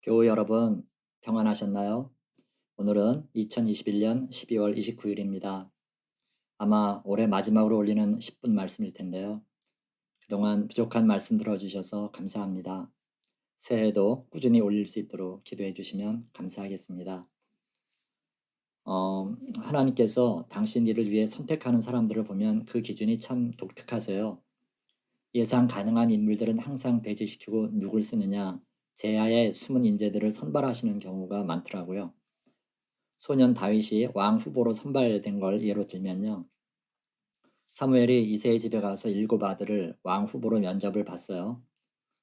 교우 여러분, 평안하셨나요? 오늘은 2021년 12월 29일입니다. 아마 올해 마지막으로 올리는 10분 말씀일 텐데요. 그동안 부족한 말씀 들어주셔서 감사합니다. 새해에도 꾸준히 올릴 수 있도록 기도해 주시면 감사하겠습니다. 하나님께서 당신 일을 위해 선택하는 사람들을 보면 그 기준이 참 독특하세요. 예상 가능한 인물들은 항상 배제시키고 누굴 쓰느냐, 제야의 숨은 인재들을 선발하시는 경우가 많더라고요. 소년 다윗이 왕 후보로 선발된 걸 예로 들면요. 사무엘이 이새의 집에 가서 7 아들을 왕 후보로 면접을 봤어요.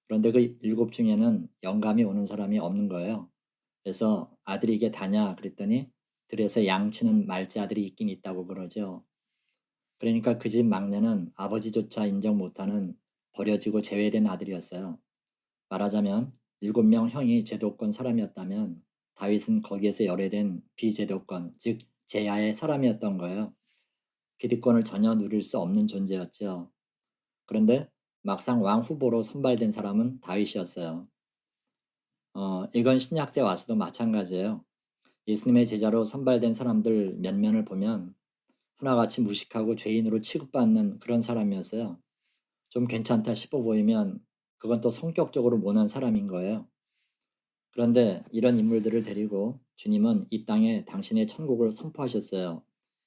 그런데 그 7 중에는 영감이 오는 사람이 없는 거예요. 그래서 아들이 이게 다냐 그랬더니 들에서 양치는 말지 아들이 있긴 있다고 그러죠. 그러니까 그 집 막내는 아버지조차 인정 못하는 버려지고 제외된 아들이었어요. 말하자면 7명 형이 제도권 사람이었다면 다윗은 거기에서 열애된 비제도권, 즉 제야의 사람이었던 거예요. 기득권을 전혀 누릴 수 없는 존재였죠. 그런데 막상 왕 후보로 선발된 사람은 다윗이었어요. 이건 신약 때 와서도 마찬가지예요. 예수님의 제자로 선발된 사람들 면면을 보면 하나같이 무식하고 죄인으로 취급받는 그런 사람이었어요. 좀 괜찮다 싶어 보이면 그건 또 성격적으로 모난 사람인 거예요. 그런데 이런 인물들을 데리고 주님은 이 땅에 당신의 천국을 선포하셨어요.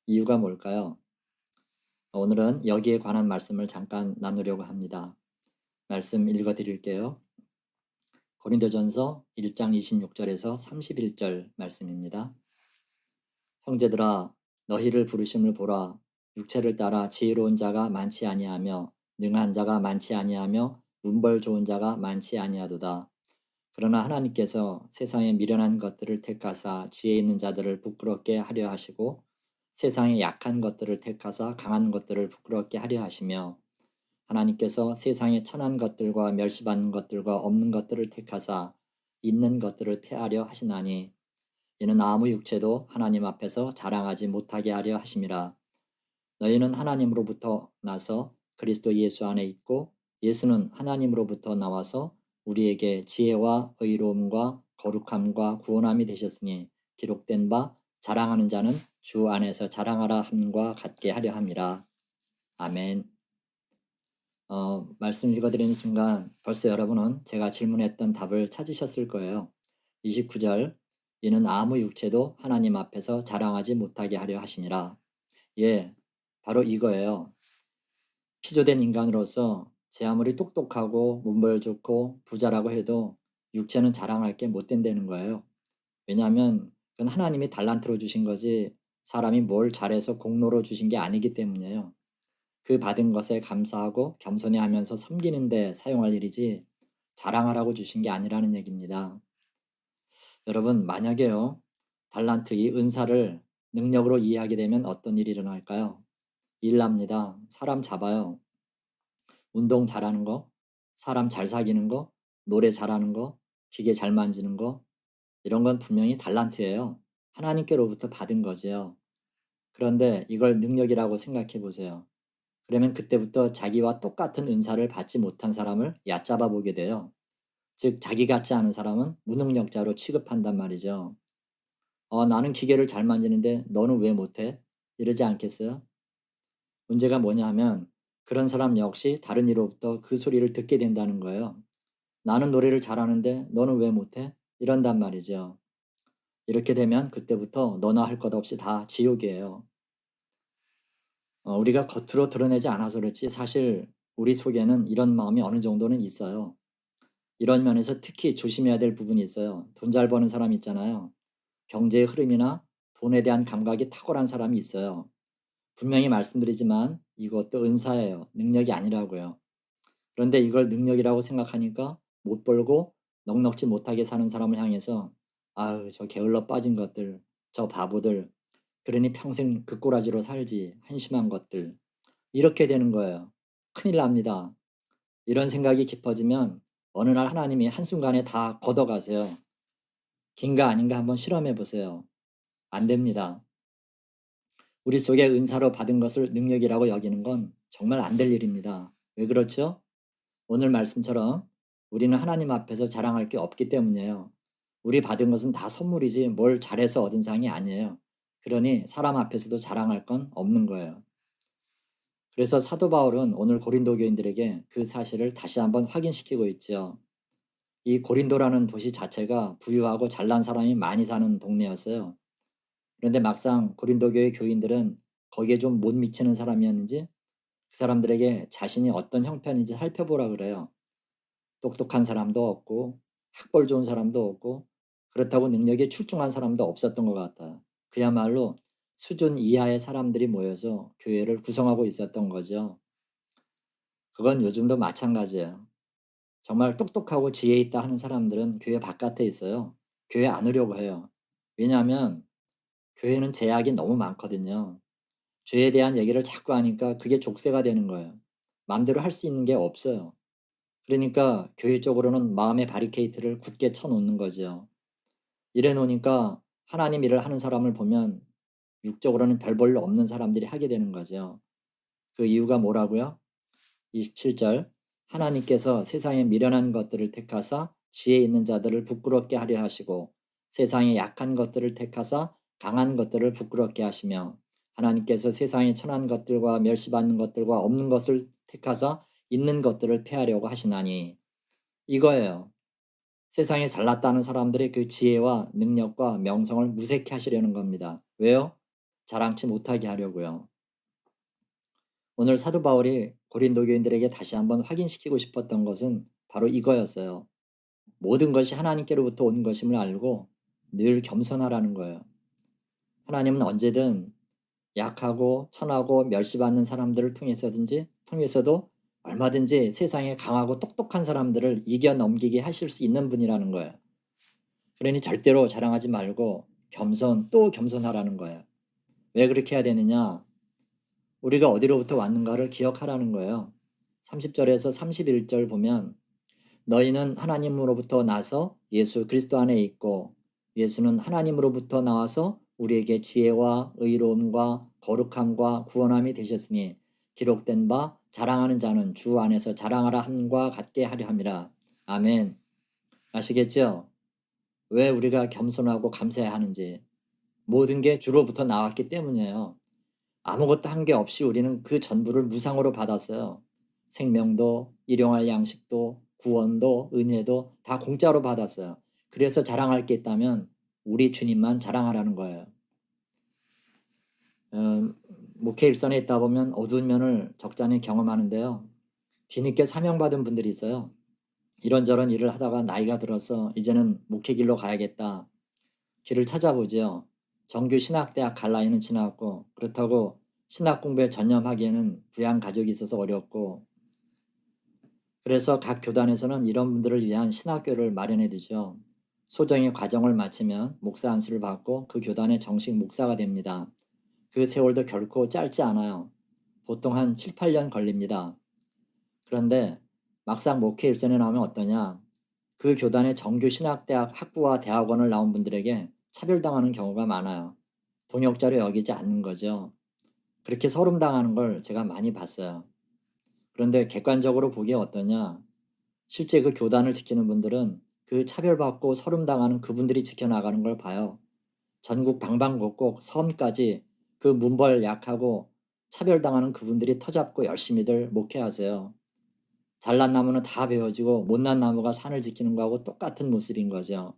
이유가 뭘까요? 오늘은 여기에 관한 말씀을 잠깐 나누려고 합니다. 말씀 읽어 드릴게요. 고린도전서 1장 26절에서 31절 말씀입니다. 형제들아 너희를 부르심을 보라. 육체를 따라 지혜로운 자가 많지 아니하며 능한 자가 많지 아니하며 문벌 좋은 자가 많지 아니하도다. 그러나 하나님께서 세상에 미련한 것들을 택하사 지혜 있는 자들을 부끄럽게 하려 하시고 세상에 약한 것들을 택하사 강한 것들을 부끄럽게 하려 하시며 하나님께서 세상에 천한 것들과 멸시받는 것들과 없는 것들을 택하사 있는 것들을 폐하려 하시나니 이는 아무 육체도 하나님 앞에서 자랑하지 못하게 하려 하심이라. 너희는 하나님으로부터 나서 그리스도 예수 안에 있고 예수는 하나님으로부터 나와서 우리에게 지혜와 의로움과 거룩함과 구원함이 되셨으니 기록된 바 자랑하는 자는 주 안에서 자랑하라 함과 같게 하려 함이라. 아멘. 말씀 읽어드리는 순간 벌써 여러분은 제가 질문했던 답을 찾으셨을 거예요. 29절 이는 아무 육체도 하나님 앞에서 자랑하지 못하게 하려 하심이라. 예, 바로 이거예요. 피조된 인간으로서 제 아무리 똑똑하고 문벌 좋고 부자라고 해도 육체는 자랑할 게 못 된다는 거예요. 왜냐하면 그건 하나님이 달란트로 주신 거지 사람이 뭘 잘해서 공로로 주신 게 아니기 때문이에요. 그 받은 것에 감사하고 겸손해하면서 섬기는 데 사용할 일이지 자랑하라고 주신 게 아니라는 얘기입니다. 여러분 만약에요. 달란트 이 은사를 능력으로 이해하게 되면 어떤 일이 일어날까요? 일 납니다. 사람 잡아요. 운동 잘하는 거, 사람 잘 사귀는 거, 노래 잘하는 거, 기계 잘 만지는 거 이런 건 분명히 달란트예요. 하나님께로부터 받은 거지요. 그런데 이걸 능력이라고 생각해 보세요. 그러면 그때부터 자기와 똑같은 은사를 받지 못한 사람을 얕잡아 보게 돼요. 즉 자기 같지 않은 사람은 무능력자로 취급한단 말이죠. 나는 기계를 잘 만지는데 너는 왜 못해? 이러지 않겠어요? 문제가 뭐냐 하면 그런 사람 역시 다른 이로부터 그 소리를 듣게 된다는 거예요. 나는 노래를 잘하는데 너는 왜 못해? 이런단 말이죠. 이렇게 되면 그때부터 너나 할 것 없이 다 지옥이에요. 우리가 겉으로 드러내지 않아서 그렇지 사실 우리 속에는 이런 마음이 어느 정도는 있어요. 이런 면에서 특히 조심해야 될 부분이 있어요. 돈 잘 버는 사람 있잖아요. 경제의 흐름이나 돈에 대한 감각이 탁월한 사람이 있어요. 분명히 말씀드리지만 이것도 은사예요. 능력이 아니라고요. 그런데 이걸 능력이라고 생각하니까 못 벌고 넉넉지 못하게 사는 사람을 향해서 아유 저 게을러 빠진 것들, 저 바보들, 그러니 평생 그 꼬라지로 살지 한심한 것들 이렇게 되는 거예요. 큰일 납니다. 이런 생각이 깊어지면 어느 날 하나님이 한순간에 다 걷어가세요. 긴가 아닌가 한번 실험해 보세요. 안 됩니다. 우리 속에 은사로 받은 것을 능력이라고 여기는 건 정말 안 될 일입니다. 왜 그렇죠? 오늘 말씀처럼 우리는 하나님 앞에서 자랑할 게 없기 때문이에요. 우리 받은 것은 다 선물이지 뭘 잘해서 얻은 상이 아니에요. 그러니 사람 앞에서도 자랑할 건 없는 거예요. 그래서 사도 바울은 오늘 고린도 교인들에게 그 사실을 다시 한번 확인시키고 있죠. 이 고린도라는 도시 자체가 부유하고 잘난 사람이 많이 사는 동네였어요. 그런데 막상 고린도 교회 교인들은 거기에 좀 못 미치는 사람이었는지 그 사람들에게 자신이 어떤 형편인지 살펴보라 그래요. 똑똑한 사람도 없고 학벌 좋은 사람도 없고 그렇다고 능력이 출중한 사람도 없었던 것 같아요. 그야말로 수준 이하의 사람들이 모여서 교회를 구성하고 있었던 거죠. 그건 요즘도 마찬가지예요. 정말 똑똑하고 지혜 있다 하는 사람들은 교회 바깥에 있어요. 교회 안 오려고 해요. 왜냐하면 교회는 제약이 너무 많거든요. 죄에 대한 얘기를 자꾸 하니까 그게 족쇄가 되는 거예요. 마음대로 할 수 있는 게 없어요. 그러니까 교회 쪽으로는 마음의 바리케이트를 굳게 쳐놓는 거죠. 이래 놓으니까 하나님 일을 하는 사람을 보면 육적으로는 별 볼일 없는 사람들이 하게 되는 거죠. 그 이유가 뭐라고요? 27절 하나님께서 세상에 미련한 것들을 택하사 지혜 있는 자들을 부끄럽게 하려 하시고 세상에 약한 것들을 택하사 강한 것들을 부끄럽게 하시며 하나님께서 세상에 천한 것들과 멸시받는 것들과 없는 것을 택하사 있는 것들을 폐하려고 하시나니 이거예요. 세상에 잘났다는 사람들의 그 지혜와 능력과 명성을 무색해 하시려는 겁니다. 왜요? 자랑치 못하게 하려고요. 오늘 사도 바울이 고린도 교인들에게 다시 한번 확인시키고 싶었던 것은 바로 이거였어요. 모든 것이 하나님께로부터 온 것임을 알고 늘 겸손하라는 거예요. 하나님은 언제든 약하고 천하고 멸시받는 사람들을 통해서도 얼마든지 세상에 강하고 똑똑한 사람들을 이겨 넘기게 하실 수 있는 분이라는 거예요. 그러니 절대로 자랑하지 말고 겸손 또 겸손하라는 거예요. 왜 그렇게 해야 되느냐? 우리가 어디로부터 왔는가를 기억하라는 거예요. 30절에서 31절 보면 너희는 하나님으로부터 나서 예수 그리스도 안에 있고 예수는 하나님으로부터 나와서 우리에게 지혜와 의로움과 거룩함과 구원함이 되셨으니 기록된 바 자랑하는 자는 주 안에서 자랑하라 함과 같게 하려 함이라. 아멘. 아시겠죠? 왜 우리가 겸손하고 감사해야 하는지. 모든 게 주로부터 나왔기 때문이에요. 아무것도 한 게 없이 우리는 그 전부를 무상으로 받았어요. 생명도, 일용할 양식도, 구원도, 은혜도 다 공짜로 받았어요. 그래서 자랑할 게 있다면 우리 주님만 자랑하라는 거예요. 목회 일선에 있다 보면 어두운 면을 적잖이 경험하는데요. 뒤늦게 사명받은 분들이 있어요. 이런저런 일을 하다가 나이가 들어서 이제는 목회 길로 가야겠다. 길을 찾아보죠. 정규 신학대학 갈 나이는 지났고 그렇다고 신학 공부에 전념하기에는 부양 가족이 있어서 어렵고 그래서 각 교단에서는 이런 분들을 위한 신학교를 마련해 두죠. 소정의 과정을 마치면 목사 안수를 받고 그 교단의 정식 목사가 됩니다. 그 세월도 결코 짧지 않아요. 보통 한 7, 8년 걸립니다. 그런데 막상 목회 일선에 나오면 어떠냐? 그 교단의 정규 신학대학 학부와 대학원을 나온 분들에게 차별당하는 경우가 많아요. 동역자로 여기지 않는 거죠. 그렇게 서름당하는 걸 제가 많이 봤어요. 그런데 객관적으로 보기에 어떠냐? 실제 그 교단을 지키는 분들은 그 차별받고 서름당하는 그분들이 지켜나가는 걸 봐요. 전국 방방곡곡 섬까지 그 문벌 약하고 차별당하는 그분들이 터잡고 열심히들 목회하세요. 잘난 나무는 다 베어지고 못난 나무가 산을 지키는 거하고 똑같은 모습인 거죠.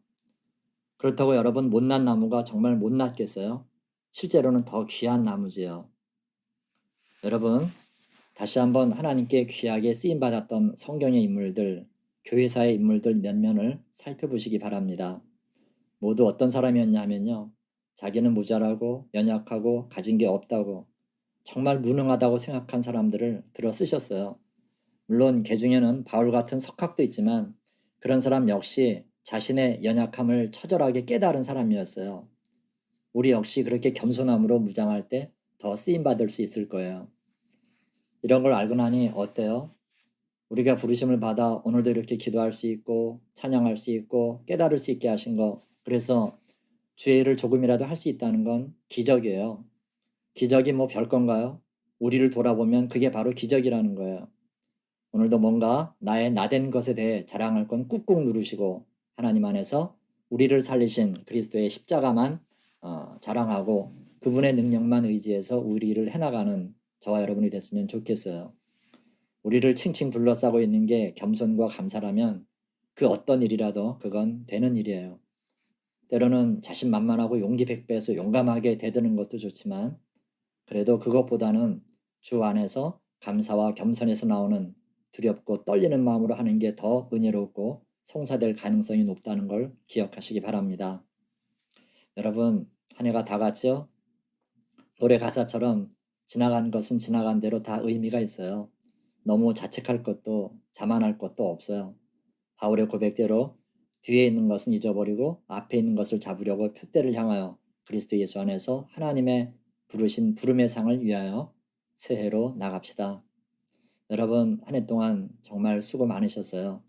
그렇다고 여러분 못난 나무가 정말 못났겠어요? 실제로는 더 귀한 나무지요. 여러분 다시 한번 하나님께 귀하게 쓰임받았던 성경의 인물들, 교회사의 인물들 몇 면을 살펴보시기 바랍니다. 모두 어떤 사람이었냐 하면요. 자기는 모자라고 연약하고 가진 게 없다고 정말 무능하다고 생각한 사람들을 들어 쓰셨어요. 물론 개 중에는 바울 같은 석학도 있지만 그런 사람 역시 자신의 연약함을 처절하게 깨달은 사람이었어요. 우리 역시 그렇게 겸손함으로 무장할 때 더 쓰임받을 수 있을 거예요. 이런 걸 알고 나니 어때요? 우리가 부르심을 받아 오늘도 이렇게 기도할 수 있고 찬양할 수 있고 깨달을 수 있게 하신 거 그래서 주의 일을 조금이라도 할 수 있다는 건 기적이에요. 기적이 뭐 별건가요? 우리를 돌아보면 그게 바로 기적이라는 거예요. 오늘도 뭔가 나의 나된 것에 대해 자랑할 건 꾹꾹 누르시고 하나님 안에서 우리를 살리신 그리스도의 십자가만 자랑하고 그분의 능력만 의지해서 우리를 해나가는 저와 여러분이 됐으면 좋겠어요. 우리를 칭칭 둘러싸고 있는 게 겸손과 감사라면 그 어떤 일이라도 그건 되는 일이에요. 때로는 자신만만하고 용기 백배해서 용감하게 대드는 것도 좋지만 그래도 그것보다는 주 안에서 감사와 겸손에서 나오는 두렵고 떨리는 마음으로 하는 게 더 은혜롭고 성사될 가능성이 높다는 걸 기억하시기 바랍니다. 여러분, 한 해가 다 갔죠? 노래 가사처럼 지나간 것은 지나간 대로 다 의미가 있어요. 너무 자책할 것도 자만할 것도 없어요. 바울의 고백대로 뒤에 있는 것은 잊어버리고 앞에 있는 것을 잡으려고 표대를 향하여 그리스도 예수 안에서 하나님의 부르신 부름의 상을 위하여 새해로 나갑시다. 여러분, 한 해 동안 정말 수고 많으셨어요.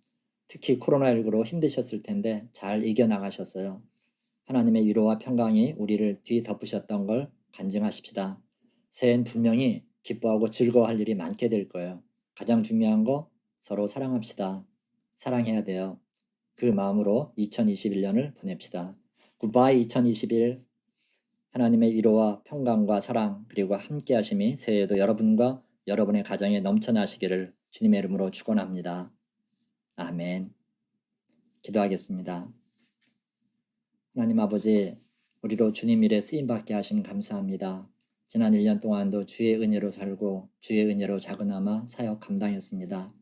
특히 코로나19로 힘드셨을 텐데 잘 이겨나가셨어요. 하나님의 위로와 평강이 우리를 뒤덮으셨던 걸 간증하십시다. 새해엔 분명히 기뻐하고 즐거워할 일이 많게 될 거예요. 가장 중요한 거 서로 사랑합시다. 사랑해야 돼요. 그 마음으로 2021년을 보냅시다. 굿바이 2021. 하나님의 위로와 평강과 사랑 그리고 함께 하심이 새해에도 여러분과 여러분의 가정에 넘쳐나시기를 주님의 이름으로 축원합니다. 아멘. 기도하겠습니다. 하나님 아버지, 우리로 주님 일에 쓰임받게 하심 감사합니다. 지난 1년 동안도 주의 은혜로 살고 주의 은혜로 작은아마 사역 감당했습니다.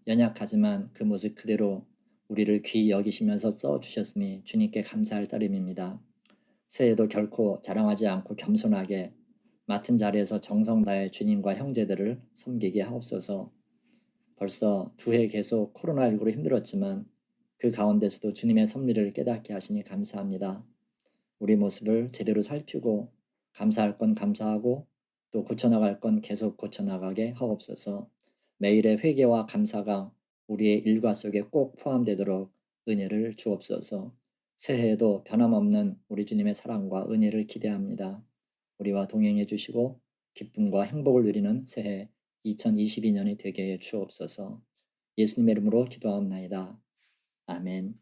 연약하지만 그 모습 그대로 우리를 귀히 여기시면서 써주셨으니 주님께 감사할 따름입니다. 새해에도 결코 자랑하지 않고 겸손하게 맡은 자리에서 정성 다해 주님과 형제들을 섬기게 하옵소서. 벌써 두 해 계속 코로나19로 힘들었지만 그 가운데서도 주님의 섭리를 깨닫게 하시니 감사합니다. 우리 모습을 제대로 살피고 감사할 건 감사하고 또 고쳐나갈 건 계속 고쳐나가게 하옵소서. 매일의 회개와 감사가 우리의 일과 속에 꼭 포함되도록 은혜를 주옵소서. 새해에도 변함없는 우리 주님의 사랑과 은혜를 기대합니다. 우리와 동행해 주시고 기쁨과 행복을 누리는 새해 2022년이 되게 해 주옵소서. 예수님의 이름으로 기도하옵나이다. 아멘.